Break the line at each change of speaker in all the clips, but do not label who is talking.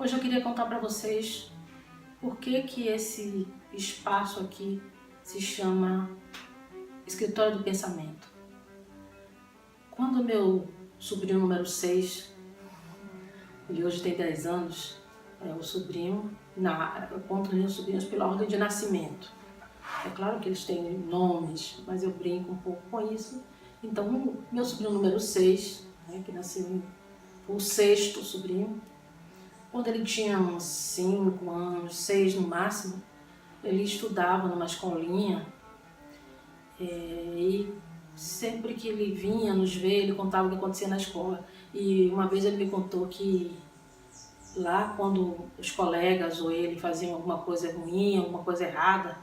Hoje eu queria contar para vocês por que esse espaço aqui se chama Escritório do Pensamento. Quando meu sobrinho número 6, ele hoje tem 10 anos, é o sobrinho, eu conto os sobrinhos pela ordem de nascimento. É claro que eles têm nomes, mas eu brinco um pouco com isso. Então, meu sobrinho número 6, que nasceu o sexto sobrinho, quando ele tinha uns 5 anos, 6 no máximo, ele estudava numa escolinha e sempre que ele vinha nos ver, ele contava o que acontecia na escola. E uma vez ele me contou que lá quando os colegas ou ele faziam alguma coisa ruim, alguma coisa errada,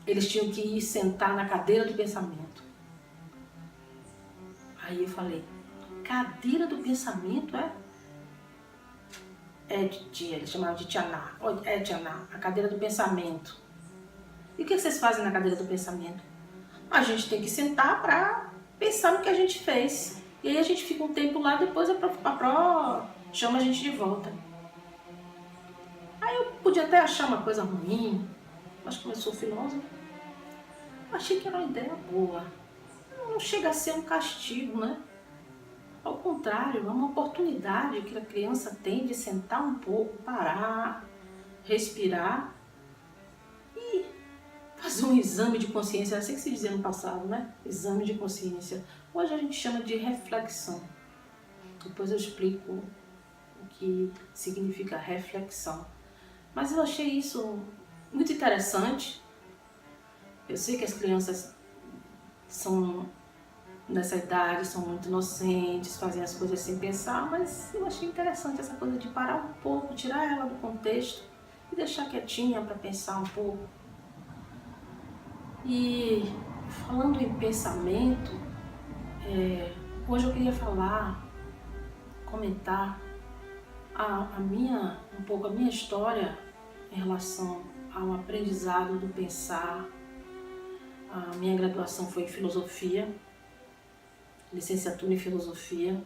eles tinham que ir sentar na cadeira do pensamento. Aí eu falei, cadeira do pensamento eles chamavam de Tianá, Tianá, a cadeira do pensamento. E o que vocês fazem na cadeira do pensamento? A gente tem que sentar para pensar no que a gente fez. E aí a gente fica um tempo lá, depois a Pro chama a gente de volta. Aí eu podia até achar uma coisa ruim, mas como eu sou filósofa, achei que era uma ideia boa. Não chega a ser um castigo, né? Ao contrário, é uma oportunidade que a criança tem de sentar um pouco, parar, respirar e fazer um exame de consciência. É assim que se dizia no passado, né? Exame de consciência. Hoje a gente chama de reflexão. Depois eu explico o que significa reflexão. Mas eu achei isso muito interessante. Eu sei que as crianças nessa idade são muito inocentes, fazem as coisas sem pensar, mas eu achei interessante essa coisa de parar um pouco, tirar ela do contexto e deixar quietinha para pensar um pouco. E falando em pensamento, hoje eu queria comentar um pouco a minha história em relação ao aprendizado do pensar. A minha graduação foi em filosofia, licenciatura em filosofia,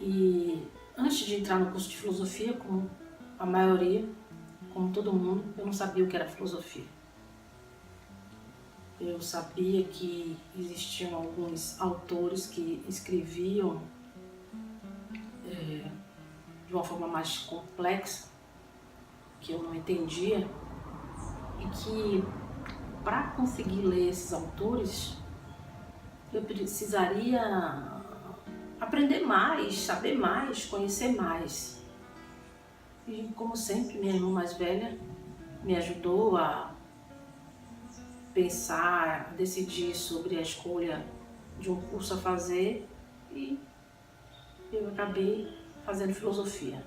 e antes de entrar no curso de filosofia, como a maioria, como todo mundo, eu não sabia o que era filosofia. Eu sabia que existiam alguns autores que escreviam de uma forma mais complexa, que eu não entendia, e que para conseguir ler esses autores, eu precisaria aprender mais, saber mais, conhecer mais. E como sempre, minha irmã mais velha me ajudou a pensar, a decidir sobre a escolha de um curso a fazer, e eu acabei fazendo filosofia.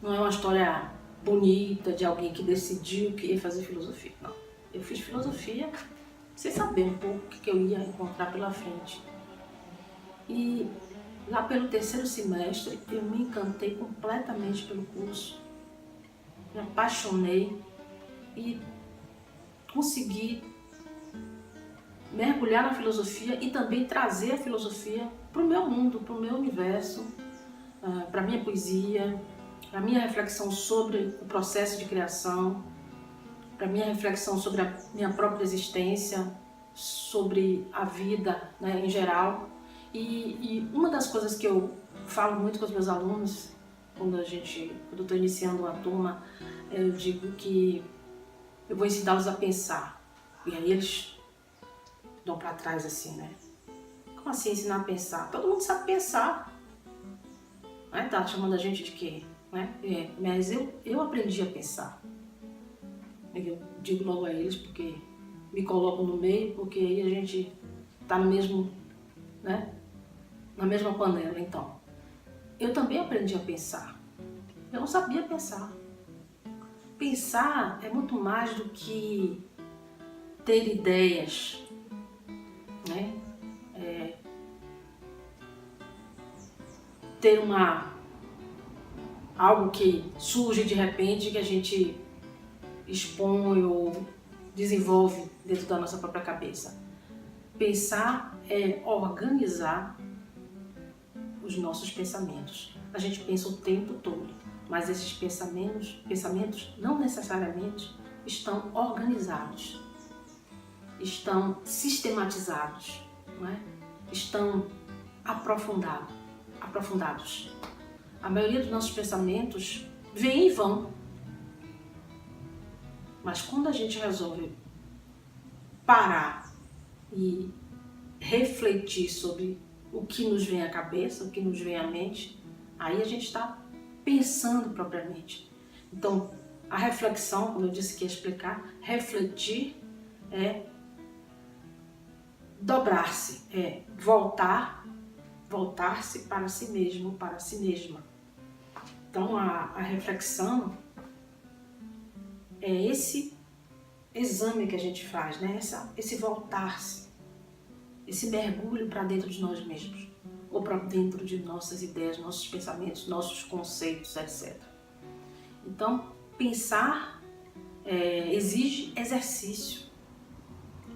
Não é uma história bonita de alguém que decidiu que ia fazer filosofia, não. Eu fiz filosofia sem saber um pouco o que eu ia encontrar pela frente. E lá pelo 3º semestre eu me encantei completamente pelo curso, me apaixonei e consegui mergulhar na filosofia e também trazer a filosofia para o meu mundo, para o meu universo, para a minha poesia, para a minha reflexão sobre o processo de criação, para a minha reflexão sobre a minha própria existência, sobre a vida, né, em geral. E uma das coisas que eu falo muito com os meus alunos, quando eu estou iniciando uma turma, eu digo que eu vou ensiná-los a pensar. E aí eles dão para trás assim, né? Como assim ensinar a pensar? Todo mundo sabe pensar. Né? Tá chamando a gente de quê? Né? Mas eu aprendi a pensar. Eu digo logo a eles porque me colocam no meio, porque aí a gente tá no mesmo, né? Na mesma panela. Então, eu também aprendi a pensar. Eu não sabia pensar. Pensar é muito mais do que ter ideias, né? Ter algo que surge de repente, que a gente expõe ou desenvolve dentro da nossa própria cabeça. Pensar é organizar os nossos pensamentos. A gente pensa o tempo todo, mas esses pensamentos não necessariamente estão organizados, estão sistematizados, não é? Estão aprofundados. A maioria dos nossos pensamentos vem e vão. Mas quando a gente resolve parar e refletir sobre o que nos vem à cabeça, o que nos vem à mente, aí a gente está pensando propriamente. Então, a reflexão, como eu disse que ia explicar, refletir é dobrar-se, é voltar-se para si mesmo, para si mesma. Então, a reflexão é esse exame que a gente faz, né? Esse voltar-se, esse mergulho para dentro de nós mesmos, ou para dentro de nossas ideias, nossos pensamentos, nossos conceitos, etc. Então, pensar exige exercício,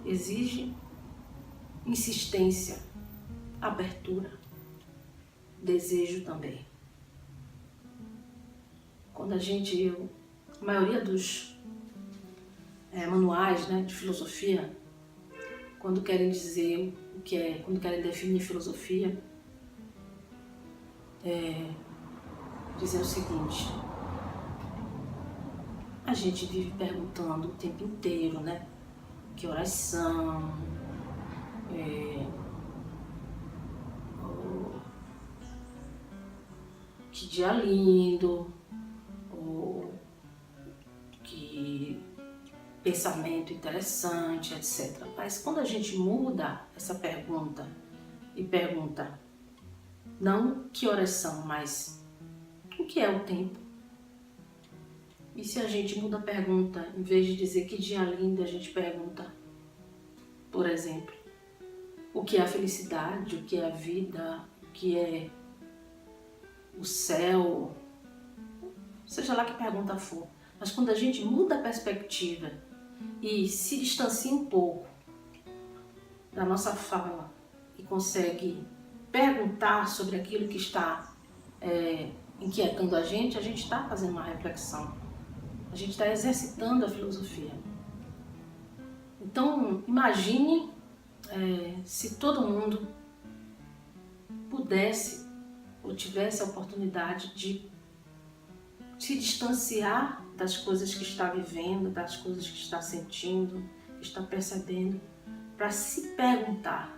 exige insistência, abertura, desejo também. Quando a maioria dos manuais, né, de filosofia, quando querem dizer o que é, quando querem definir filosofia, dizem o seguinte: a gente vive perguntando o tempo inteiro, né? Que horas são? Que dia lindo, ou que pensamento interessante, etc. Mas quando a gente muda essa pergunta e pergunta não que horas são, mas o que é o tempo? E se a gente muda a pergunta, em vez de dizer que dia lindo, a gente pergunta, por exemplo, o que é a felicidade, o que é a vida, o que é o céu, seja lá que pergunta for. Mas quando a gente muda a perspectiva e se distancia um pouco da nossa fala e consegue perguntar sobre aquilo que está inquietando a gente está fazendo uma reflexão. A gente está exercitando a filosofia. Então, imagine se todo mundo pudesse ou tivesse a oportunidade de se distanciar das coisas que está vivendo, das coisas que está sentindo, que está percebendo, para se perguntar,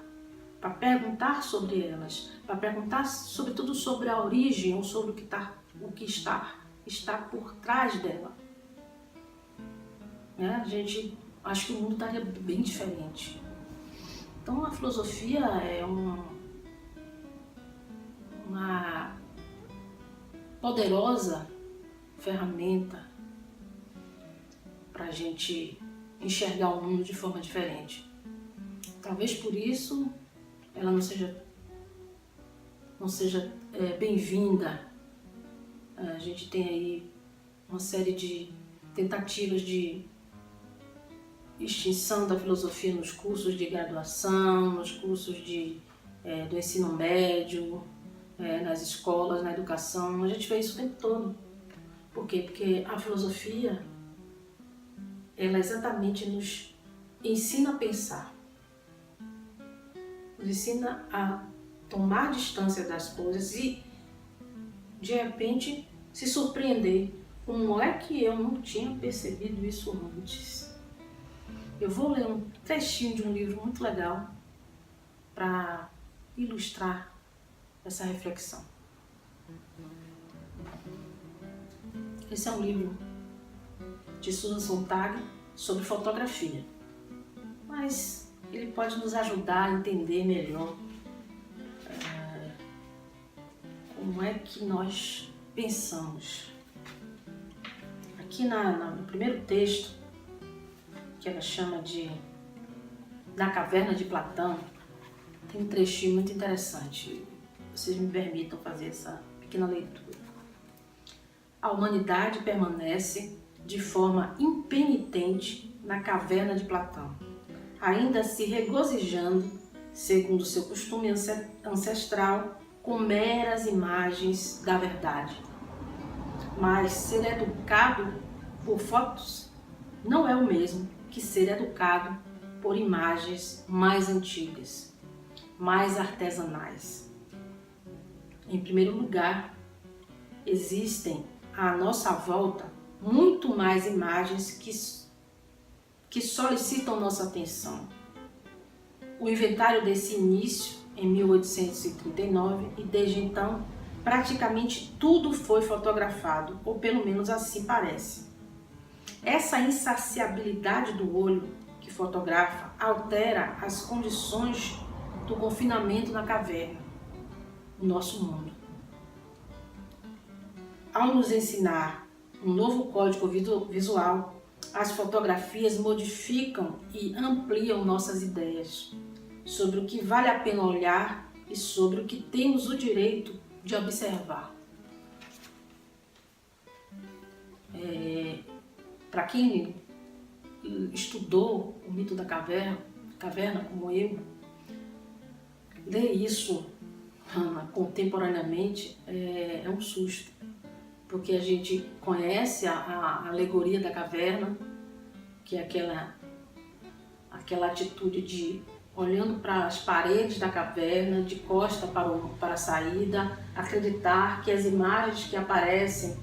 para perguntar sobre elas, para perguntar sobretudo sobre a origem ou sobre o que está por trás dela. A gente acho que o mundo estaria bem diferente. Então a filosofia é uma poderosa ferramenta para a gente enxergar o mundo de forma diferente. Talvez por isso ela não seja bem-vinda. A gente tem aí uma série de tentativas de extinção da filosofia nos cursos de graduação, nos cursos do ensino médio, nas escolas, na educação. A gente vê isso o tempo todo. Por quê? Porque a filosofia, ela exatamente nos ensina a pensar, nos ensina a tomar distância das coisas e, de repente, se surpreender. Como é que eu não tinha percebido isso antes? Eu vou ler um trechinho de um livro muito legal para ilustrar essa reflexão. Esse é um livro de Susan Sontag sobre fotografia, mas ele pode nos ajudar a entender melhor como é que nós pensamos. Aqui no primeiro texto, que ela chama de Na Caverna de Platão, tem um trechinho muito interessante. Vocês me permitam fazer essa pequena leitura. A humanidade permanece de forma impenitente na caverna de Platão, ainda se regozijando, segundo seu costume ancestral, com meras imagens da verdade. Mas ser educado por fotos não é o mesmo que ser educado por imagens mais antigas, mais artesanais. Em primeiro lugar, existem à nossa volta muito mais imagens que solicitam nossa atenção. O inventário desse início, em 1839, e desde então, praticamente tudo foi fotografado, ou pelo menos assim parece. Essa insaciabilidade do olho que fotografa altera as condições do confinamento na caverna, no nosso mundo. Ao nos ensinar um novo código visual, as fotografias modificam e ampliam nossas ideias sobre o que vale a pena olhar e sobre o que temos o direito de observar. Para quem estudou o mito da caverna como eu, ler isso contemporaneamente é um susto, porque a gente conhece a alegoria da caverna, que é aquela atitude de olhando para as paredes da caverna, de costa para a saída, acreditar que as imagens que aparecem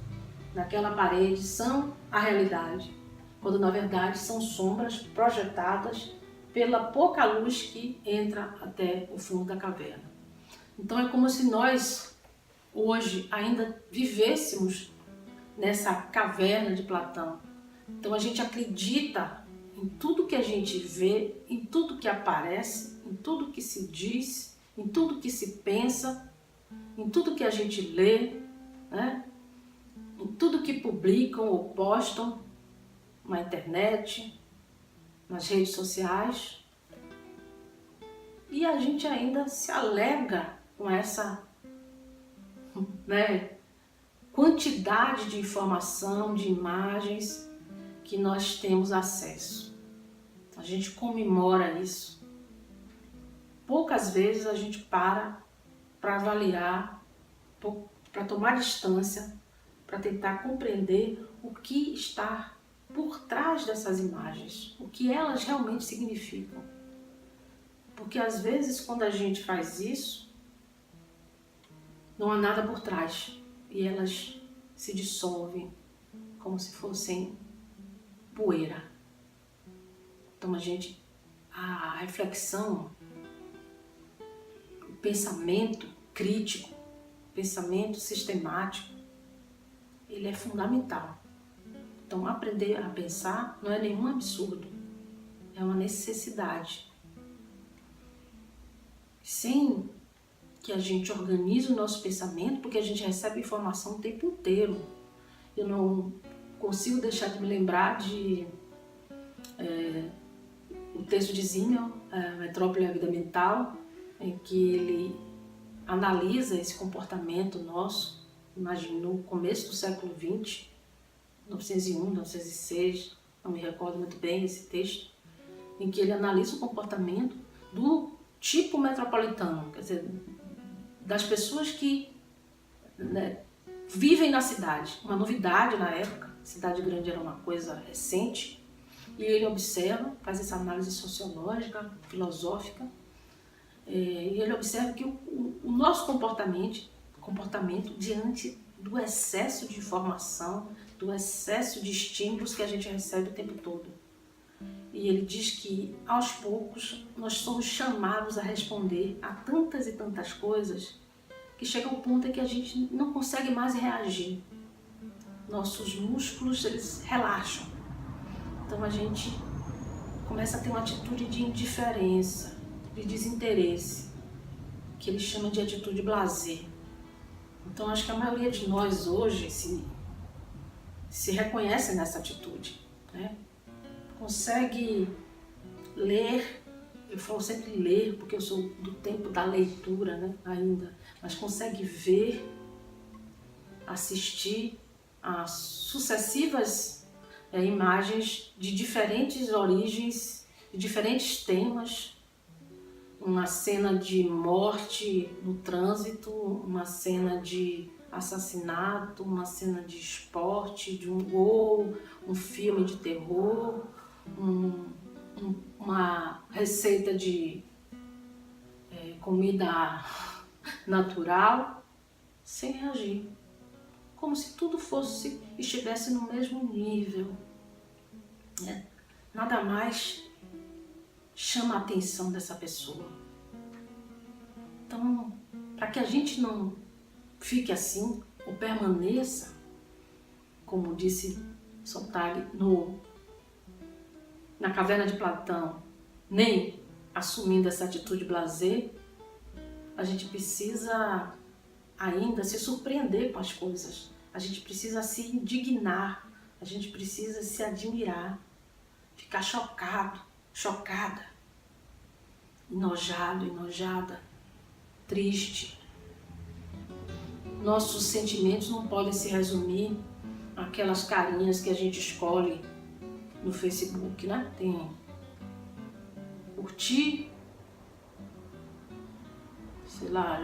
naquela parede são a realidade, quando na verdade são sombras projetadas pela pouca luz que entra até o fundo da caverna. Então é como se nós hoje ainda vivêssemos nessa caverna de Platão. Então a gente acredita em tudo que a gente vê, em tudo que aparece, em tudo que se diz, em tudo que se pensa, em tudo que a gente lê, né? Em tudo que publicam ou postam na internet, nas redes sociais. E a gente ainda se alega com essa, quantidade de informação, de imagens que nós temos acesso. A gente comemora isso. Poucas vezes a gente para avaliar, para tomar distância, para tentar compreender o que está por trás dessas imagens, o que elas realmente significam. Porque às vezes quando a gente faz isso, não há nada por trás e elas se dissolvem como se fossem poeira. Então a reflexão, o pensamento crítico, o pensamento sistemático, ele é fundamental. Então aprender a pensar não é nenhum absurdo, é uma necessidade. Sem que a gente organize o nosso pensamento, porque a gente recebe informação o tempo inteiro. Eu não consigo deixar de me lembrar de o texto de Simmel, Metrópole e a Vida Mental, em que ele analisa esse comportamento nosso, imagino, no começo do século XX, 1901, 1906, não me recordo muito bem esse texto, em que ele analisa o comportamento do tipo metropolitano, quer dizer, das pessoas que vivem na cidade, uma novidade na época, cidade grande era uma coisa recente, e ele observa, faz essa análise sociológica, filosófica, e ele observa que o nosso comportamento diante do excesso de informação, do excesso de estímulos que a gente recebe o tempo todo. E ele diz que, aos poucos, nós somos chamados a responder a tantas e tantas coisas que chega ao ponto em que a gente não consegue mais reagir. Nossos músculos, eles relaxam. Então a gente começa a ter uma atitude de indiferença, de desinteresse, que ele chama de atitude blasé. Então acho que a maioria de nós hoje se reconhece nessa atitude, né? Consegue ler, eu falo sempre ler, porque eu sou do tempo da leitura, né, ainda, mas consegue ver, assistir a sucessivas imagens de diferentes origens, de diferentes temas, uma cena de morte no trânsito, uma cena de assassinato, uma cena de esporte, de um gol, um filme de terror, uma receita de comida natural, sem reagir. Como se tudo estivesse no mesmo nível. Né? Nada mais chama a atenção dessa pessoa. Então, para que a gente não fique assim, ou permaneça, como disse Sontag na caverna de Platão, nem assumindo essa atitude blasé, a gente precisa ainda se surpreender com as coisas. A gente precisa se indignar, a gente precisa se admirar, ficar chocado, chocada, enojado, enojada, triste. Nossos sentimentos não podem se resumir àquelas carinhas que a gente escolhe no Facebook, né? Tem curtir, sei lá,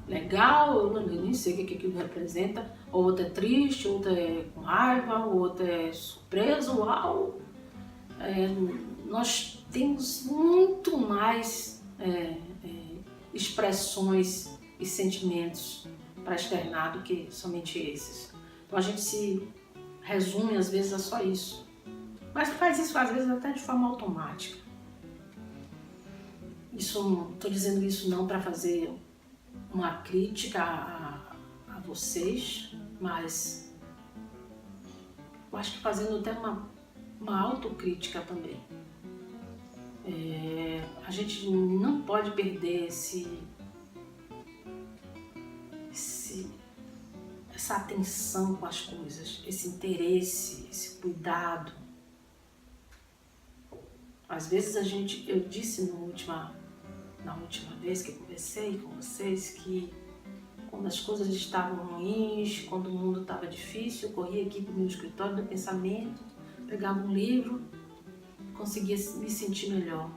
legal, eu nem sei o que aquilo representa, outra é triste, outra é com raiva, outra é surpresa, uau! Nós temos muito mais expressões e sentimentos para externar do que somente esses. Então a gente se resume às vezes a só isso, mas faz isso às vezes até de forma automática. Estou dizendo isso não para fazer uma crítica a vocês, mas eu acho que fazendo até uma autocrítica também. A gente não pode perder essa atenção com as coisas, esse interesse, esse cuidado. Às vezes eu disse na última vez que eu conversei com vocês que quando as coisas estavam ruins, quando o mundo estava difícil, eu corria aqui para o meu escritório do pensamento, pegava um livro, conseguia me sentir melhor.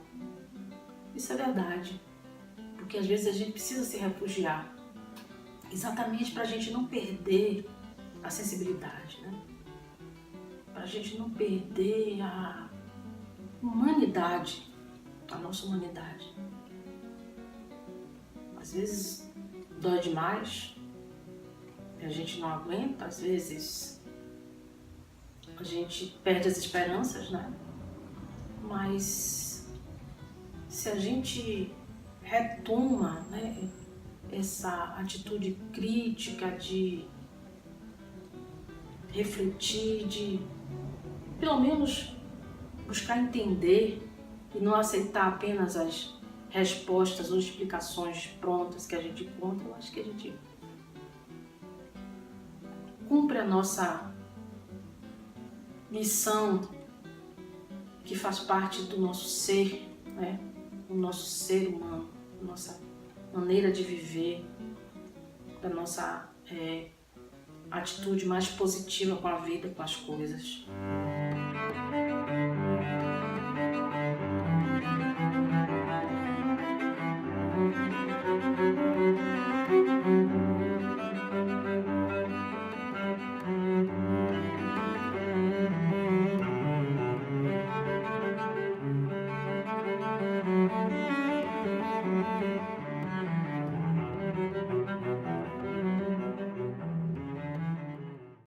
Isso é verdade, porque às vezes a gente precisa se refugiar, exatamente para a gente não perder a sensibilidade, né? Para a gente não perder a humanidade, a nossa humanidade. Às vezes dói demais, a gente não aguenta, às vezes a gente perde as esperanças, né? Mas se a gente retoma, né, essa atitude crítica de refletir, de pelo menos buscar entender e não aceitar apenas as respostas ou explicações prontas que a gente conta, eu acho que a gente cumpre a nossa missão que faz parte do nosso ser, né? O nosso ser humano, a nossa maneira de viver, da nossa atitude mais positiva com a vida, com as coisas.